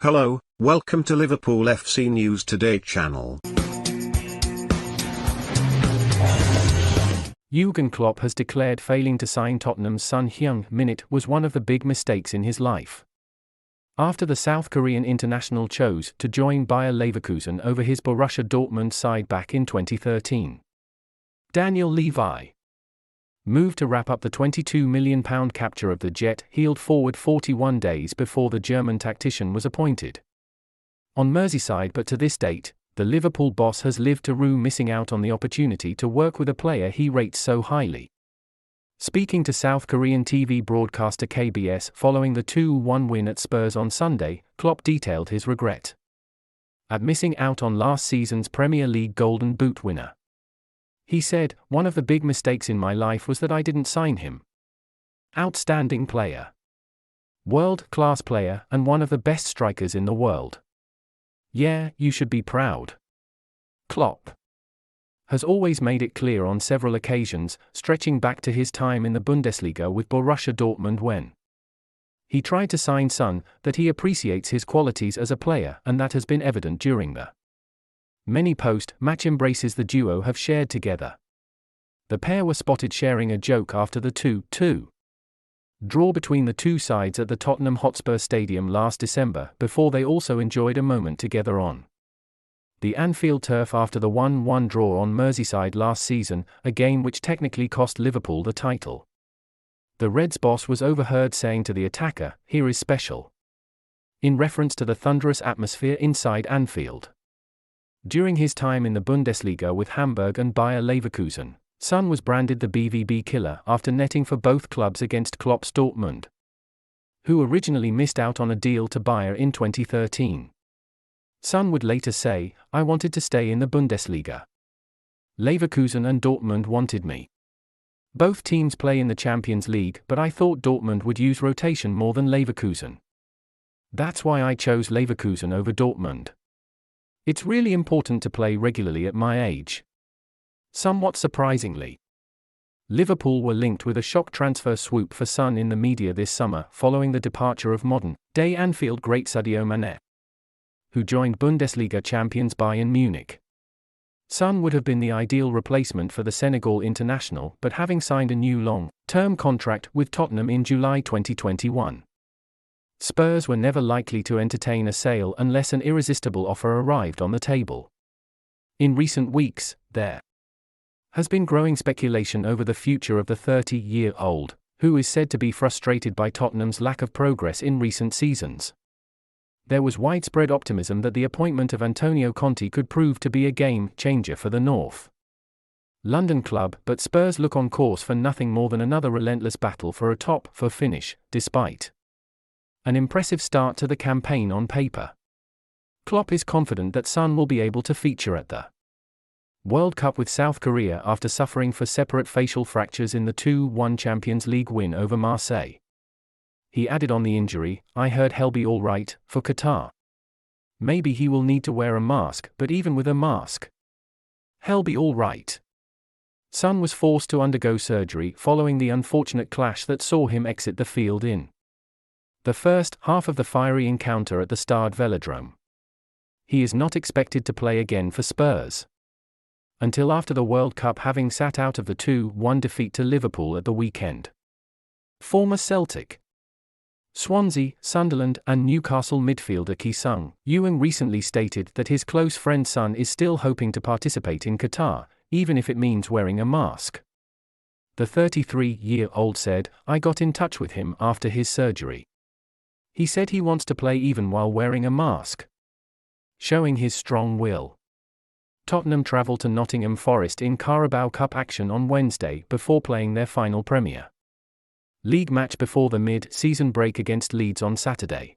Hello, welcome to Liverpoolfc News Today channel. Jurgen Klopp has declared failing to sign Tottenham's Son Heung-min was one of the big mistakes in his life. After the South Korean international chose to join Bayer Leverkusen over his Borussia Dortmund side back in 2013. Daniel Levy moved to wrap up the £22 million capture of the jet-heeled forward 41 days before the German tactician was appointed on Merseyside, but to this date, the Liverpool boss has lived to rue missing out on the opportunity to work with a player he rates so highly. Speaking to South Korean TV broadcaster KBS following the 2-1 win at Spurs on Sunday, Klopp detailed his regret at missing out on last season's Premier League Golden Boot winner. He said, "One of the big mistakes in my life was that I didn't sign him. Outstanding player. World-class player and one of the best strikers in the world. Yeah, you should be proud." Klopp has always made it clear on several occasions, stretching back to his time in the Bundesliga with Borussia Dortmund when he tried to sign Son, that he appreciates his qualities as a player, and that has been evident during the many post-match embraces the duo have shared together. The pair were spotted sharing a joke after the 2-2 draw between the two sides at the Tottenham Hotspur Stadium last December, before they also enjoyed a moment together on the Anfield turf after the 1-1 draw on Merseyside last season, a game which technically cost Liverpool the title. The Reds boss was overheard saying to the attacker, "Here is special," in reference to the thunderous atmosphere inside Anfield. During his time in the Bundesliga with Hamburg and Bayer Leverkusen, Son was branded the BVB killer after netting for both clubs against Klopp's Dortmund, who originally missed out on a deal to Bayer in 2013. Son would later say, "I wanted to stay in the Bundesliga. Leverkusen and Dortmund wanted me. Both teams play in the Champions League, but I thought Dortmund would use rotation more than Leverkusen. That's why I chose Leverkusen over Dortmund. It's really important to play regularly at my age." Somewhat surprisingly, Liverpool were linked with a shock transfer swoop for Son in the media this summer following the departure of modern-day Anfield great Sadio Mane, who joined Bundesliga champions Bayern Munich. Son would have been the ideal replacement for the Senegal international, but having signed a new long-term contract with Tottenham in July 2021. Spurs were never likely to entertain a sale unless an irresistible offer arrived on the table. In recent weeks, there has been growing speculation over the future of the 30-year-old, who is said to be frustrated by Tottenham's lack of progress in recent seasons. There was widespread optimism that the appointment of Antonio Conte could prove to be a game-changer for the North London club, but Spurs look on course for nothing more than another relentless battle for a top-four finish, despite an impressive start to the campaign on paper. Klopp is confident that Son will be able to feature at the World Cup with South Korea after suffering for separate facial fractures in the 2-1 Champions League win over Marseille. He added on the injury, "I heard he'll be all right for Qatar. Maybe he will need to wear a mask, but even with a mask, he'll be all right." Son was forced to undergo surgery following the unfortunate clash that saw him exit the field in the first half of the fiery encounter at the Stade Velodrome. He is not expected to play again for Spurs until after the World Cup, having sat out of the 2-1 defeat to Liverpool at the weekend. Former Celtic, Swansea, Sunderland and Newcastle midfielder Ki Sung-yueng recently stated that his close friend Son is still hoping to participate in Qatar, even if it means wearing a mask. The 33-year-old said, "I got in touch with him after his surgery. He said he wants to play even while wearing a mask," showing his strong will. Tottenham travel to Nottingham Forest in Carabao Cup action on Wednesday before playing their final Premier League match before the mid-season break against Leeds on Saturday.